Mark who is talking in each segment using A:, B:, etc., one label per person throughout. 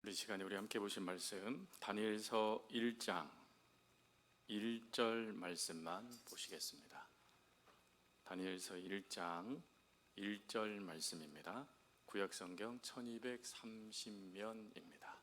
A: 우리 시간에 우리 함께 보신 말씀 다니엘서 1장 1절 말씀만 보시겠습니다. 다니엘서 1장 1절 말씀입니다. 구약성경 1230면입니다.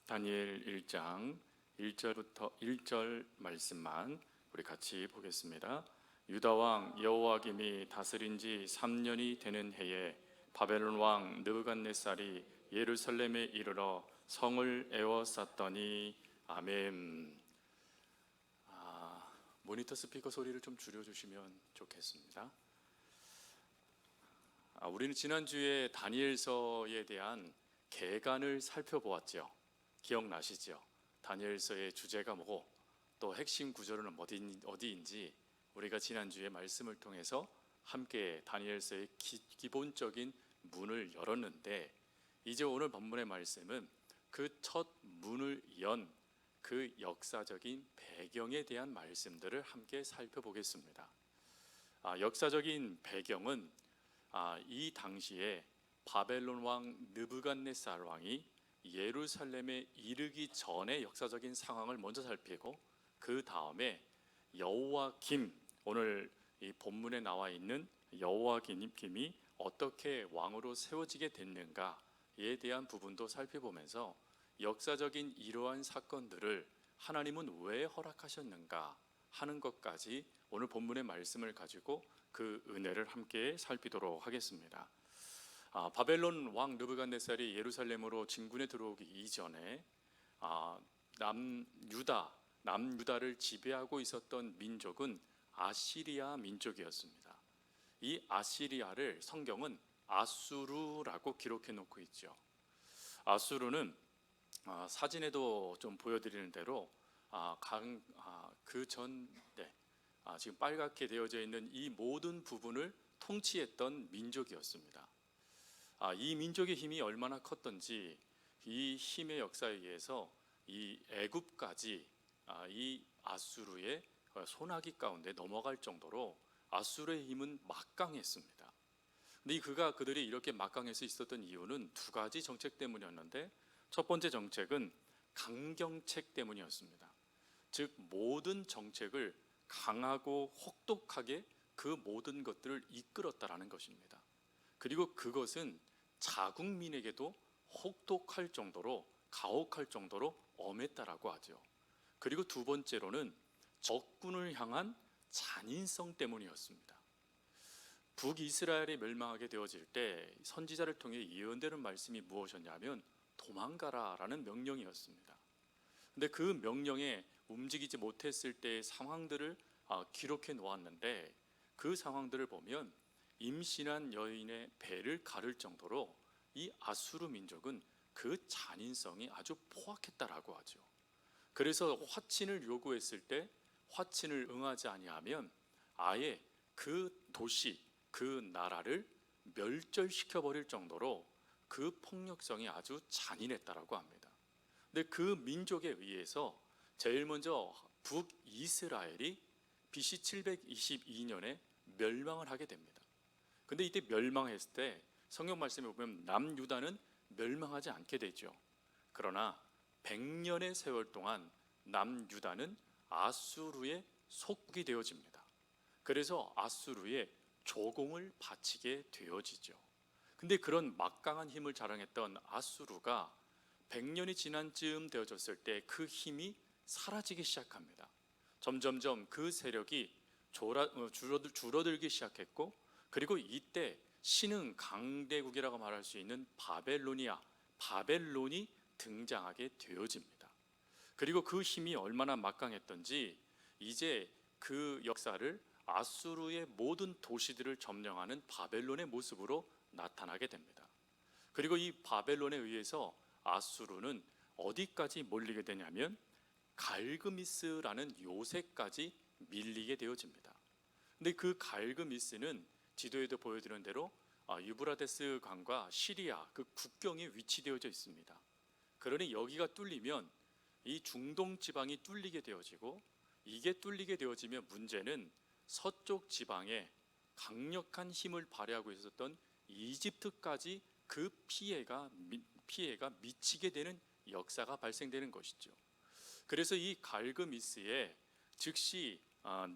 A: 다니엘 1장 1절부터 1절 말씀만 우리 같이 보겠습니다. 유다 왕 여호야김이 다스린 지 3년이 되는 해에 바벨론 왕 느부갓네살이 예루살렘에 이르러 성을 에워쌌더니 아멘. 모니터 스피커 소리를 좀 줄여주시면 좋겠습니다. 우리는 지난주에 다니엘서에 대한 개간을 살펴보았죠. 기억나시죠? 다니엘서의 주제가 뭐고 또 핵심 구절은 어디인지 우리가 지난주에 말씀을 통해서 함께 다니엘서의 기본적인 문을 열었는데, 이제 오늘 본문의 말씀은 그 첫 문을 연 그 역사적인 배경에 대한 말씀들을 함께 살펴보겠습니다. 역사적인 배경은 이 당시에 바벨론 왕 느부갓네살 왕이 예루살렘에 이르기 전의 역사적인 상황을 먼저 살피고, 그 다음에 여호야김, 오늘 이 본문에 나와 있는 여호야김이 어떻게 왕으로 세워지게 됐는가에 대한 부분도 살펴보면서 역사적인 이러한 사건들을 하나님은 왜 허락하셨는가 하는 것까지 오늘 본문의 말씀을 가지고 그 은혜를 함께 살피도록 하겠습니다. 바벨론 왕 느부갓네살이 예루살렘으로 진군에 들어오기 이전에 남유다를 지배하고 있었던 민족은 아시리아 민족이었습니다. 이 아시리아를 성경은 아수르라고 기록해 놓고 있죠. 아수르는 사진에도 좀 보여드리는 대로 지금 빨갛게 되어져 있는 이 모든 부분을 통치했던 민족이었습니다. 이 민족의 힘이 얼마나 컸던지 이 힘의 역사에 의해서 이 애굽까지 이 아수르의 손아귀 가운데 넘어갈 정도로 아수르의 힘은 막강했습니다. 근데 그들이 이렇게 막강해서 있었던 이유는 두 가지 정책 때문이었는데, 첫 번째 정책은 강경책 때문이었습니다. 즉 모든 정책을 강하고 혹독하게 그 모든 것들을 이끌었다라는 것입니다. 그리고 그것은 자국민에게도 혹독할 정도로, 가혹할 정도로 엄했다라고 하죠. 그리고 두 번째로는 적군을 향한 잔인성 때문이었습니다. 북이스라엘이 멸망하게 되어질 때 선지자를 통해 예언되는 말씀이 무엇이었냐면 도망가라라는 명령이었습니다. 근데 그 명령에 움직이지 못했을 때의 상황들을 기록해 놓았는데, 그 상황들을 보면 임신한 여인의 배를 가를 정도로 이 아수르 민족은 그 잔인성이 아주 포악했다라고 하죠. 그래서 화친을 요구했을 때 화친을 응하지 아니하면 아예 그 도시, 그 나라를 멸절시켜 버릴 정도로 그 폭력성이 아주 잔인했다라고 합니다. 근데 그 민족에 의해서 제일 먼저 북이스라엘이 BC 722년에 멸망을 하게 됩니다. 근데 이때 멸망했을 때 성경 말씀에 보면 남유다는 멸망하지 않게 되죠. 그러나 100년의 세월 동안 남유다는 아수르의 속국이 되어집니다. 그래서 아수르의 조공을 바치게 되어지죠. 근데 그런 막강한 힘을 자랑했던 아수르가 100년이 지난 즈음 되어졌을 때 그 힘이 사라지기 시작합니다. 점점점 그 세력이 줄어들기 시작했고, 그리고 이때 신흥 강대국이라고 말할 수 있는 바벨론이 등장하게 되어집니다. 그리고 그 힘이 얼마나 막강했던지 이제 그 역사를 아수르의 모든 도시들을 점령하는 바벨론의 모습으로 나타나게 됩니다. 그리고 이 바벨론에 의해서 아수르는 어디까지 몰리게 되냐면 갈그미스라는 요새까지 밀리게 되어집니다. 근데 그 갈그미스는 지도에도 보여드리는 대로 유브라데스 강과 시리아 그 국경에 위치되어져 있습니다. 그러니 여기가 뚫리면 이 중동 지방이 뚫리게 되어지고, 이게 뚫리게 되어지면 문제는 서쪽 지방에 강력한 힘을 발휘하고 있었던 이집트까지 그 피해가 미치게 되는 역사가 발생되는 것이죠. 그래서 이 갈그미스에 즉시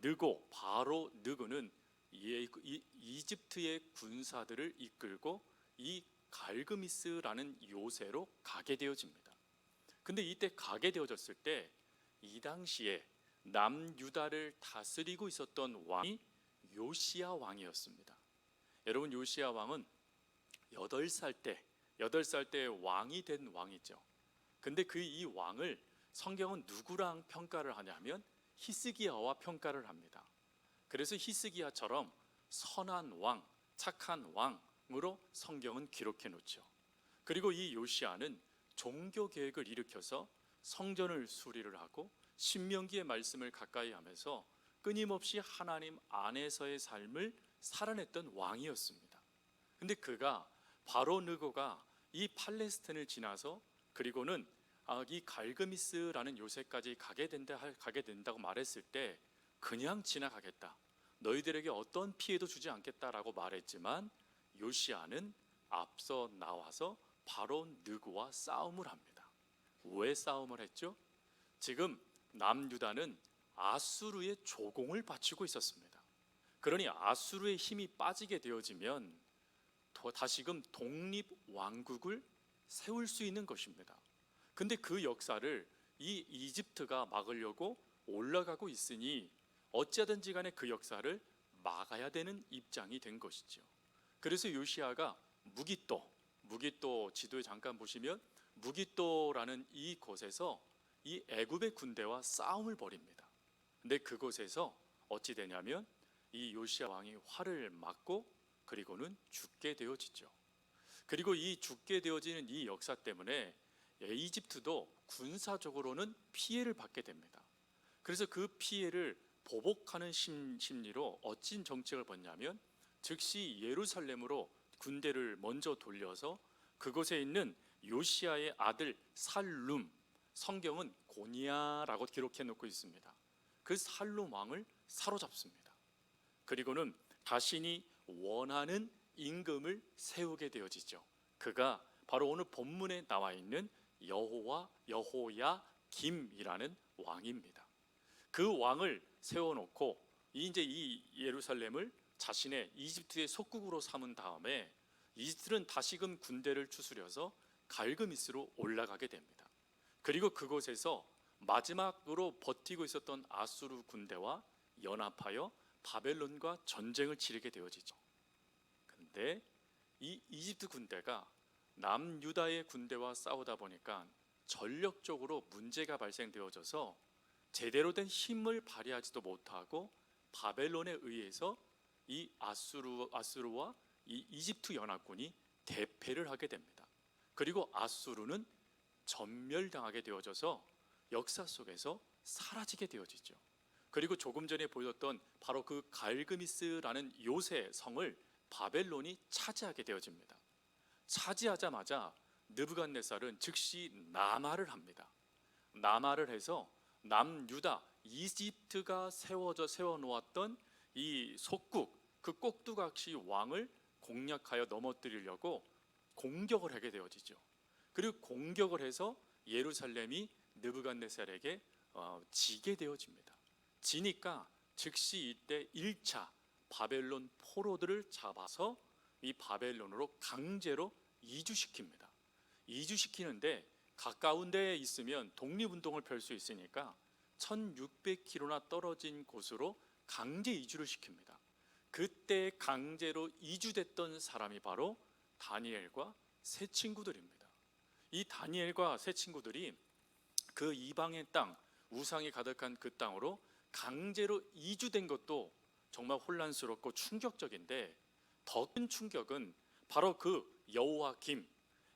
A: 느고 바로 느고는 이집트의 군사들을 이끌고 이 갈그미스라는 요새로 가게 되어집니다. 근데 이때 가게 되어졌을 때 이 당시에 남유다를 다스리고 있었던 왕이 요시야 왕이었습니다. 여러분, 요시야 왕은 8살 때 왕이 된 왕이죠. 근데 그 이 왕을 성경은 누구랑 평가를 하냐면 히스기야와 평가를 합니다. 그래서 히스기야처럼 선한 왕, 착한 왕으로 성경은 기록해 놓죠. 그리고 이 요시야는 종교 개혁을 일으켜서 성전을 수리를 하고 신명기의 말씀을 가까이 하면서 끊임없이 하나님 안에서의 삶을 살아냈던 왕이었습니다. 근데 그가 바로 느고가 이 팔레스틴을 지나서 그리고는 이 갈그미스라는 요새까지 가게 된다고 말했을 때 그냥 지나가겠다, 너희들에게 어떤 피해도 주지 않겠다라고 말했지만 요시야는 앞서 나와서 바로 느고와 싸움을 합니다. 왜 싸움을 했죠? 지금 남유다는 아수르의 조공을 바치고 있었습니다. 그러니 아수르의 힘이 빠지게 되어지면 다시금 독립 왕국을 세울 수 있는 것입니다. 근데 그 역사를 이 이집트가 막으려고 올라가고 있으니 어찌하든지 간에 그 역사를 막아야 되는 입장이 된 것이죠. 그래서 요시야가 무기또 지도에 잠깐 보시면 무기또라는 이 곳에서 이 애굽의 군대와 싸움을 벌입니다. 근데 그곳에서 어찌 되냐면 이 요시야 왕이 활을 맞고 그리고는 죽게 되어지죠. 그리고 이 죽게 되어지는 이 역사 때문에 이집트도 군사적으로는 피해를 받게 됩니다. 그래서 그 피해를 보복하는 심리로 어찌 정책을 벌냐면 즉시 예루살렘으로 군대를 먼저 돌려서 그곳에 있는 요시야의 아들 살룸, 성경은 고니야라고 기록해 놓고 있습니다. 그 살룸 왕을 사로잡습니다. 그리고는 자신이 원하는 임금을 세우게 되어지죠. 그가 바로 오늘 본문에 나와 있는 여호야김이라는 왕입니다. 그 왕을 세워놓고 이제 이 예루살렘을 자신의 이집트의 속국으로 삼은 다음에 이집트는 다시금 군대를 추스려서 갈그미스로 올라가게 됩니다. 그리고 그곳에서 마지막으로 버티고 있었던 아수르 군대와 연합하여 바벨론과 전쟁을 치르게 되어지죠. 그런데 이 이집트 군대가 남유다의 군대와 싸우다 보니까 전력적으로 문제가 발생되어져서 제대로 된 힘을 발휘하지도 못하고 바벨론에 의해서 이 아수르와 이 이집트 연합군이 대패를 하게 됩니다. 그리고 아수르는 전멸당하게 되어져서 역사 속에서 사라지게 되어지죠. 그리고 조금 전에 보였던 바로 그 갈그미스라는 요새 성을 바벨론이 차지하게 되어집니다. 차지하자마자 느부갓네살은 즉시 남하를 합니다. 남하를 해서 남유다 이집트가 세워놓았던 이 속국, 그 꼭두각시 왕을 공략하여 넘어뜨리려고 공격을 하게 되어지죠. 그리고 공격을 해서 예루살렘이 느부갓네살에게 지게 되어집니다. 지니까 즉시 이때 1차 바벨론 포로들을 잡아서 이 바벨론으로 강제로 이주시킵니다. 이주시키는데 가까운 데에 있으면 독립운동을 펼 수 있으니까 1600km나 떨어진 곳으로 강제 이주를 시킵니다. 그때 강제로 이주됐던 사람이 바로 다니엘과 세 친구들입니다. 이 다니엘과 세 친구들이 그 이방의 땅, 우상이 가득한 그 땅으로 강제로 이주된 것도 정말 혼란스럽고 충격적인데 더 큰 충격은 바로 그 여호야김,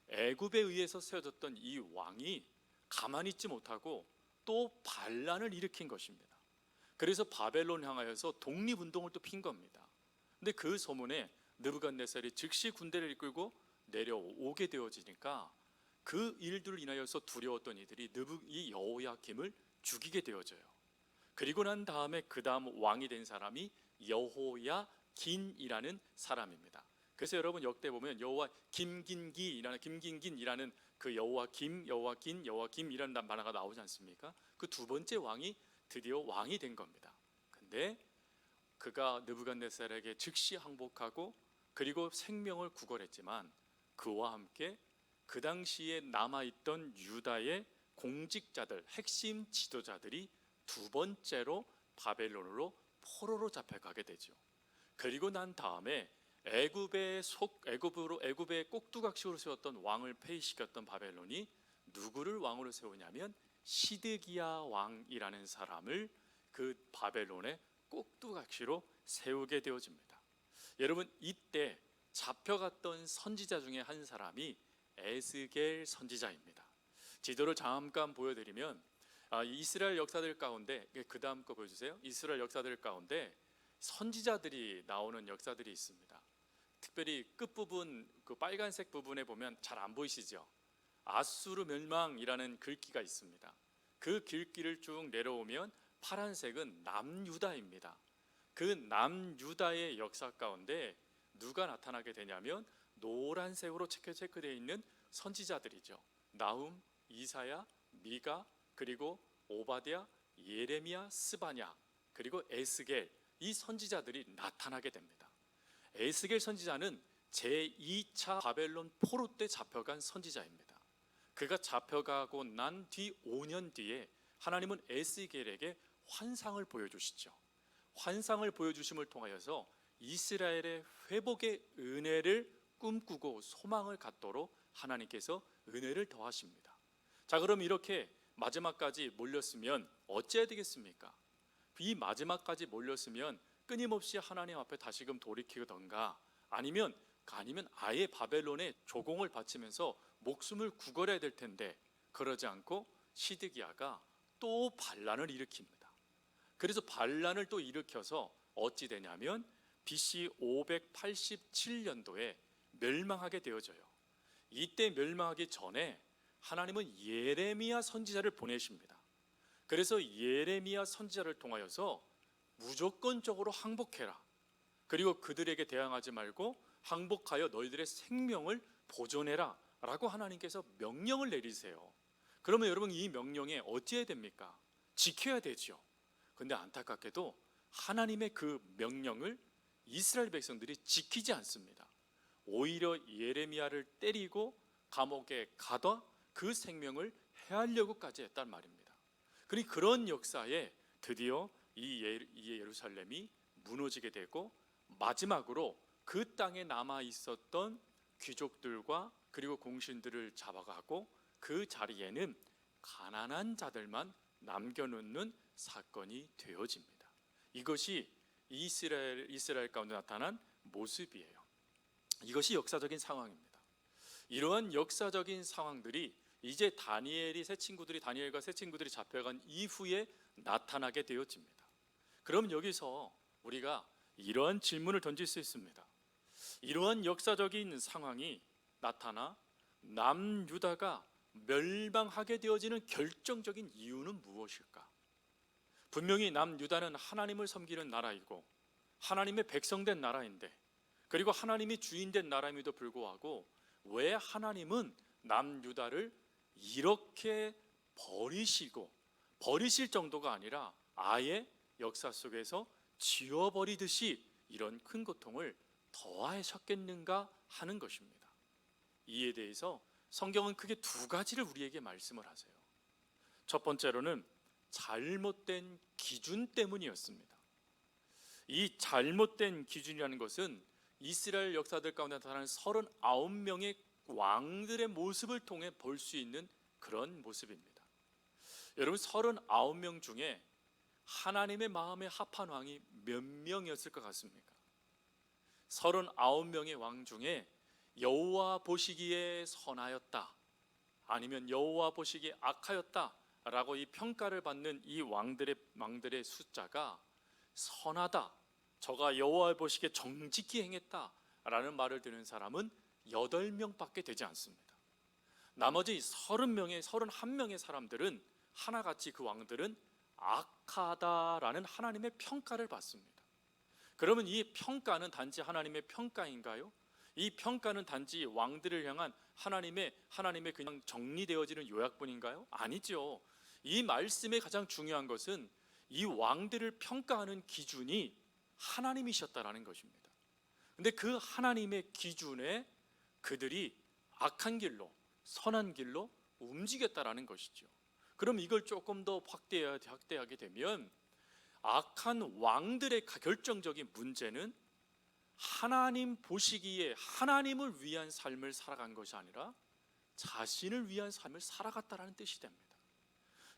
A: 애굽에 의해서 세워졌던 이 왕이 가만히 있지 못하고 또 반란을 일으킨 것입니다. 그래서 바벨론 향하여서 독립운동을 또 핀 겁니다. 근데 그 소문에 느부갓네살이 즉시 군대를 이끌고 내려오게 되어지니까 그 일들을 인하여서 두려웠던 이들이 이 여호야김을 죽이게 되어져요. 그리고 난 다음에 그 다음 왕이 된 사람이 여호야긴이라는 사람입니다. 그래서 여러분 역대 보면 여호와 김긴기라는 그 여호와김이라는 만화가 나오지 않습니까? 그 두 번째 왕이 드디어 왕이 된 겁니다. 근데 그가 느부갓네살에게 즉시 항복하고 그리고 생명을 구걸했지만 그와 함께 그 당시에 남아있던 유다의 공직자들, 핵심 지도자들이 두 번째로 바벨론으로 포로로 잡혀가게 되죠. 그리고 난 다음에 애굽의 꼭두각시로 세웠던 왕을 폐위시켰던 바벨론이 누구를 왕으로 세우냐면 시드기야 왕이라는 사람을 그 바벨론의 꼭두각시로 세우게 되어집니다. 여러분, 이때 잡혀갔던 선지자 중에 한 사람이 에스겔 선지자입니다. 지도를 잠깐 보여드리면 이스라엘 역사들 가운데, 그 다음 거 보여주세요. 이스라엘 역사들 가운데 선지자들이 나오는 역사들이 있습니다. 특별히 끝부분, 그 빨간색 부분에 보면 잘 안 보이시죠? 아수르 멸망이라는 글귀가 있습니다. 그 글귀를 쭉 내려오면 파란색은 남유다입니다. 그 남유다의 역사 가운데 누가 나타나게 되냐면 노란색으로 체크되어 있는 선지자들이죠. 나훔, 이사야, 미가, 그리고 오바댜, 예레미야, 스바냐, 그리고 에스겔, 이 선지자들이 나타나게 됩니다. 에스겔 선지자는 제2차 바벨론 포로 때 잡혀간 선지자입니다. 그가 잡혀가고 난 뒤 5년 뒤에 하나님은 에스겔에게 환상을 보여주시죠. 환상을 보여주심을 통하여서 이스라엘의 회복의 은혜를 꿈꾸고 소망을 갖도록 하나님께서 은혜를 더하십니다. 자, 그럼 이렇게 마지막까지 몰렸으면 어찌해야 되겠습니까? 이 마지막까지 몰렸으면 끊임없이 하나님 앞에 다시금 돌이키던가 아니면 아예 바벨론에 조공을 바치면서 목숨을 구걸해야 될 텐데, 그러지 않고 시드기야가 또 반란을 일으킵니다. 그래서 반란을 또 일으켜서 어찌 되냐면 BC 587년도에 멸망하게 되어져요. 이때 멸망하기 전에 하나님은 예레미야 선지자를 보내십니다. 그래서 예레미야 선지자를 통하여서 무조건적으로 항복해라, 그리고 그들에게 대항하지 말고 항복하여 너희들의 생명을 보존해라 라고 하나님께서 명령을 내리세요. 그러면 여러분, 이 명령에 어찌해야 됩니까? 지켜야 되죠. 근데 안타깝게도 하나님의 그 명령을 이스라엘 백성들이 지키지 않습니다. 오히려 예레미야를 때리고 감옥에 가둬 그 생명을 해하려고까지 했단 말입니다. 그러니 그런 역사에 드디어 이 예루살렘이 무너지게 되고, 마지막으로 그 땅에 남아 있었던 귀족들과 그리고 공신들을 잡아가고 그 자리에는 가난한 자들만 남겨놓는 사건이 되어집니다. 이것이 이스라엘 가운데 나타난 모습이에요. 이것이 역사적인 상황입니다. 이러한 역사적인 상황들이 이제 다니엘과 세 친구들이 잡혀간 이후에 나타나게 되어집니다. 그럼 여기서 우리가 이러한 질문을 던질 수 있습니다. 이러한 역사적인 상황이 나타나 남유다가 멸망하게 되어지는 결정적인 이유는 무엇일까? 분명히 남유다는 하나님을 섬기는 나라이고 하나님의 백성된 나라인데, 그리고 하나님이 주인된 나라임에도 불구하고 왜 하나님은 남유다를 이렇게 버리실 정도가 아니라 아예 역사 속에서 지워버리듯이 이런 큰 고통을 더하셨겠는가 하는 것입니다. 이에 대해서 성경은 크게 두 가지를 우리에게 말씀을 하세요. 첫 번째로는 잘못된 기준 때문이었습니다. 이 잘못된 기준이라는 것은 이스라엘 역사들 가운데 나타나는 39명의 왕들의 모습을 통해 볼 수 있는 그런 모습입니다. 여러분, 39명 중에 하나님의 마음에 합한 왕이 몇 명이었을 것 같습니까? 39명의 왕 중에 여호와 보시기에 선하였다, 아니면 여호와 보시기에 악하였다 라고 이 평가를 받는 이 왕들의 숫자가 선하다, 저가 여호와 보시기에 정직히 행했다 라는 말을 듣는 사람은 8명밖에 되지 않습니다. 나머지 31명의 사람들은 하나같이 그 왕들은 악하다라는 하나님의 평가를 받습니다. 그러면 이 평가는 단지 하나님의 평가인가요? 이 평가는 단지 왕들을 향한 하나님의 그냥 정리되어지는 요약본인가요? 아니죠. 이 말씀의 가장 중요한 것은 이 왕들을 평가하는 기준이 하나님이셨다라는 것입니다. 근데 그 하나님의 기준에 그들이 악한 길로 선한 길로 움직였다라는 것이죠. 그럼 이걸 조금 더 확대하게 되면 악한 왕들의 결정적인 문제는 하나님 보시기에 하나님을 위한 삶을 살아간 것이 아니라 자신을 위한 삶을 살아갔다라는 뜻이 됩니다.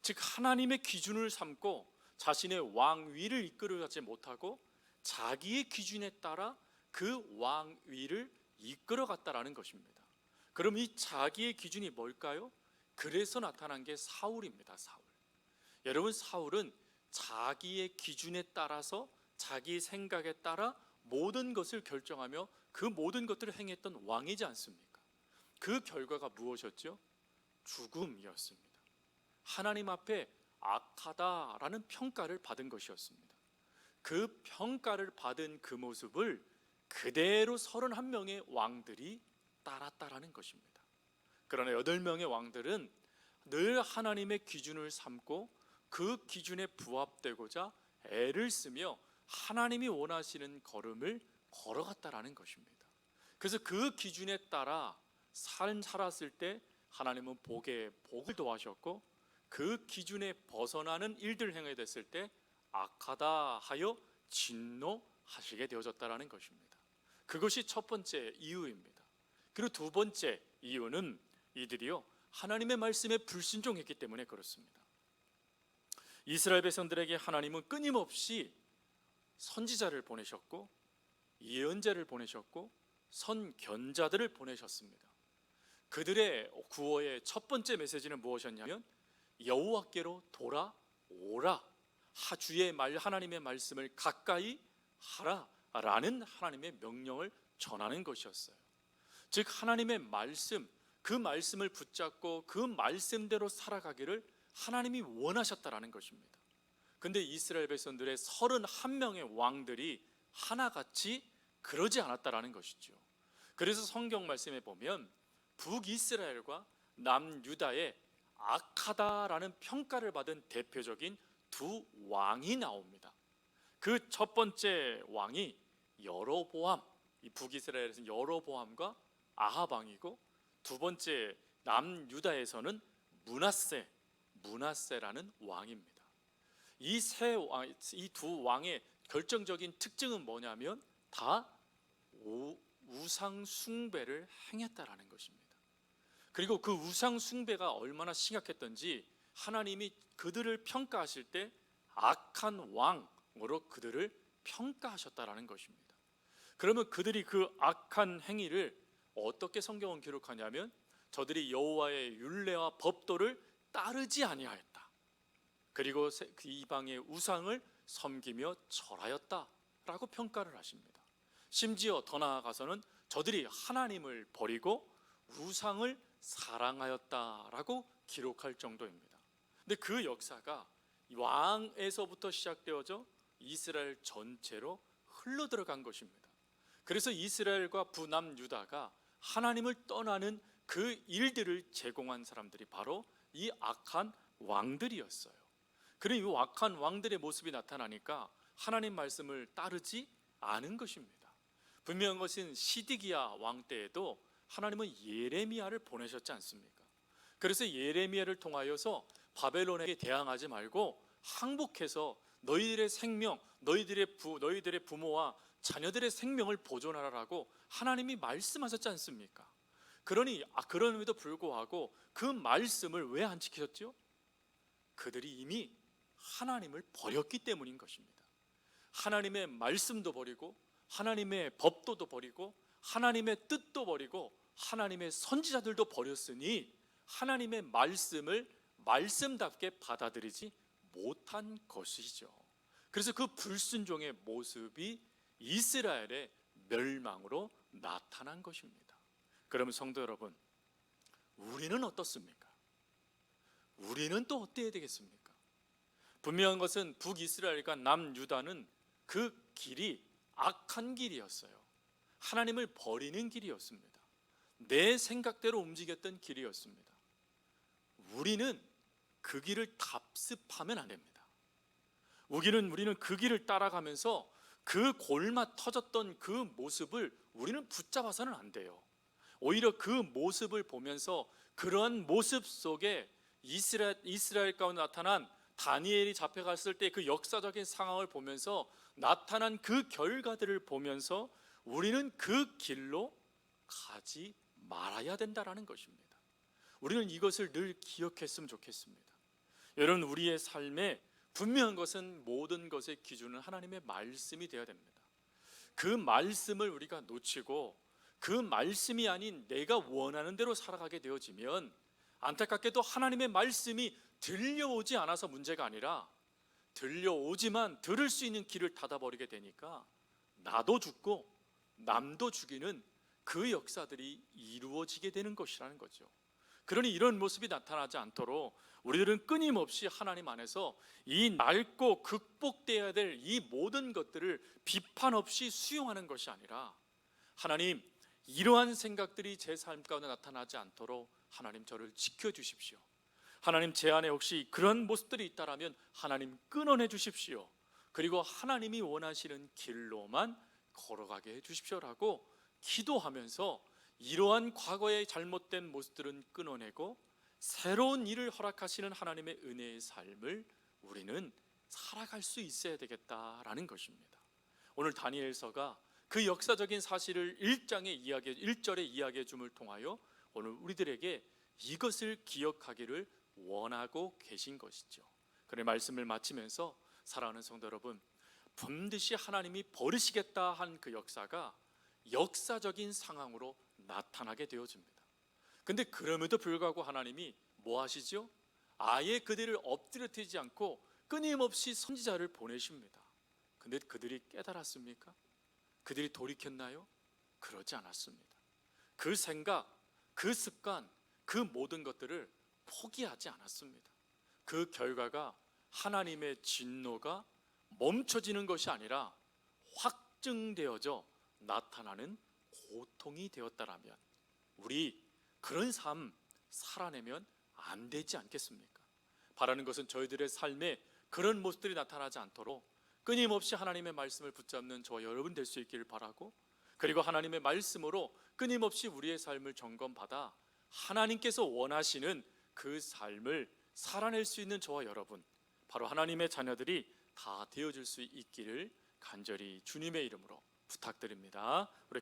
A: 즉 하나님의 기준을 삼고 자신의 왕위를 이끌어가지 못하고 자기의 기준에 따라 그 왕위를 이끌어갔다라는 것입니다. 그럼 이 자기의 기준이 뭘까요? 그래서 나타난 게 사울입니다. 사울. 여러분, 사울은 자기의 기준에 따라서 자기 생각에 따라 모든 것을 결정하며 그 모든 것들을 행했던 왕이지 않습니까? 그 결과가 무엇이었죠? 죽음이었습니다. 하나님 앞에 악하다라는 평가를 받은 것이었습니다. 그 평가를 받은 그 모습을 그대로 31명의 왕들이 따랐다라는 것입니다. 그러나 8명의 왕들은 늘 하나님의 기준을 삼고 그 기준에 부합되고자 애를 쓰며 하나님이 원하시는 걸음을 걸어갔다라는 것입니다. 그래서 그 기준에 따라 살았을 때 하나님은 복을 더하셨고 그 기준에 벗어나는 일들을 행하게 됐을 때 악하다 하여 진노하시게 되어졌다라는 것입니다. 그것이 첫 번째 이유입니다. 그리고 두 번째 이유는 이들이요 하나님의 말씀에 불순종했기 때문에 그렇습니다. 이스라엘 백성들에게 하나님은 끊임없이 선지자를 보내셨고 예언자를 보내셨고 선견자들을 보내셨습니다. 그들의 구원의 첫 번째 메시지는 무엇이었냐면 여호와께로 돌아오라, 주의 하나님의 말씀을 가까이 하라라는 하나님의 명령을 전하는 것이었어요. 즉 하나님의 말씀, 그 말씀을 붙잡고 그 말씀대로 살아가기를 하나님이 원하셨다라는 것입니다. 근데 이스라엘 백성들의 31명의 왕들이 하나같이 그러지 않았다라는 것이죠. 그래서 성경 말씀에 보면 북이스라엘과 남유다의 악하다라는 평가를 받은 대표적인 두 왕이 나옵니다. 그 첫 번째 왕이 여로보암, 이 북이스라엘에서는 여로보암과 아합 왕이고, 두 번째 남유다에서는 므낫세라는 왕입니다. 이 두 왕의 결정적인 특징은 뭐냐면 다 우상 숭배를 행했다라는 것입니다. 그리고 그 우상 숭배가 얼마나 심각했던지 하나님이 그들을 평가하실 때 악한 왕으로 그들을 평가하셨다라는 것입니다. 그러면 그들이 그 악한 행위를 어떻게 성경은 기록하냐면 저들이 여호와의 율례와 법도를 따르지 아니하였다. 그리고 이방의 우상을 섬기며 절하였다라고 평가를 하십니다. 심지어 더 나아가서는 저들이 하나님을 버리고 우상을 사랑하였다라고 기록할 정도입니다. 근데 그 역사가 왕에서부터 시작되어져 이스라엘 전체로 흘러 들어간 것입니다. 그래서 이스라엘과 북남유다가 하나님을 떠나는 그 일들을 제공한 사람들이 바로 이 악한 왕들이었어요. 그리고 이 악한 왕들의 모습이 나타나니까 하나님 말씀을 따르지 않은 것입니다. 분명한 것은 시드기야 왕 때에도 하나님은 예레미야를 보내셨지 않습니까? 그래서 예레미야를 통하여서 바벨론에게 대항하지 말고 항복해서 너희들의 생명, 너희들의 부모와 자녀들의 생명을 보존하라라고 하나님이 말씀하셨지 않습니까? 그럼에도 불구하고 그 말씀을 왜 안 지키셨죠? 그들이 이미 하나님을 버렸기 때문인 것입니다. 하나님의 말씀도 버리고 하나님의 법도도 버리고 하나님의 뜻도 버리고 하나님의 선지자들도 버렸으니 하나님의 말씀을 말씀답게 받아들이지 못한 것이죠. 그래서 그 불순종의 모습이 이스라엘의 멸망으로 나타난 것입니다. 그러면 성도 여러분, 우리는 어떻습니까? 우리는 또 어때야 되겠습니까? 분명한 것은 북이스라엘과 남유다는 그 길이 악한 길이었어요. 하나님을 버리는 길이었습니다. 내 생각대로 움직였던 길이었습니다. 우리는 그 길을 답습하면 안 됩니다. 우리는 그 길을 따라가면서 그 골마 터졌던 그 모습을 우리는 붙잡아서는 안 돼요. 오히려 그 모습을 보면서 그러한 모습 속에 이스라엘 가운데 나타난 다니엘이 잡혀갔을 때 그 역사적인 상황을 보면서 나타난 그 결과들을 보면서 우리는 그 길로 가지 말아야 된다라는 것입니다. 우리는 이것을 늘 기억했으면 좋겠습니다. 여러분, 우리의 삶에 분명한 것은 모든 것의 기준은 하나님의 말씀이 되어야 됩니다. 그 말씀을 우리가 놓치고 그 말씀이 아닌 내가 원하는 대로 살아가게 되어지면 안타깝게도 하나님의 말씀이 들려오지 않아서 문제가 아니라 들려오지만 들을 수 있는 길을 닫아버리게 되니까 나도 죽고 남도 죽이는 그 역사들이 이루어지게 되는 것이라는 거죠. 그러니 이런 모습이 나타나지 않도록 우리들은 끊임없이 하나님 안에서 이 낡고 극복되어야 될 이 모든 것들을 비판 없이 수용하는 것이 아니라, 하나님, 이러한 생각들이 제 삶 가운데 나타나지 않도록 하나님 저를 지켜주십시오. 하나님, 제 안에 혹시 그런 모습들이 있다라면 하나님 끊어내 주십시오. 그리고 하나님이 원하시는 길로만 걸어가게 해주십시오라고 기도하면서 이러한 과거의 잘못된 모습들은 끊어내고 새로운 일을 허락하시는 하나님의 은혜의 삶을 우리는 살아갈 수 있어야 되겠다라는 것입니다. 오늘 다니엘서가 그 역사적인 사실을 1절에 이야기해 줌을 통하여 오늘 우리들에게 이것을 기억하기를 원하고 계신 것이죠. 그래, 말씀을 마치면서 사랑하는 성도 여러분, 반드시 하나님이 버리시겠다 한 그 역사가 역사적인 상황으로 나타나게 되어집니다. 근데 그럼에도 불구하고 하나님이 뭐 하시죠? 아예 그들을 엎드려뜨리지 않고 끊임없이 선지자를 보내십니다. 근데 그들이 깨달았습니까? 그들이 돌이켰나요? 그러지 않았습니다. 그 생각, 그 습관, 그 모든 것들을 포기하지 않았습니다. 그 결과가 하나님의 진노가 멈춰지는 것이 아니라 확증되어져 나타나는 고통이 되었다라면 우리 그런 삶 살아내면 안 되지 않겠습니까? 바라는 것은 저희들의 삶에 그런 모습들이 나타나지 않도록 끊임없이 하나님의 말씀을 붙잡는 저와 여러분 될 수 있기를 바라고, 그리고 하나님의 말씀으로 끊임없이 우리의 삶을 점검받아 하나님께서 원하시는 그 삶을 살아낼 수 있는 저와 여러분, 바로 하나님의 자녀들이 다 되어줄 수 있기를 간절히 주님의 이름으로 부탁드립니다. 우리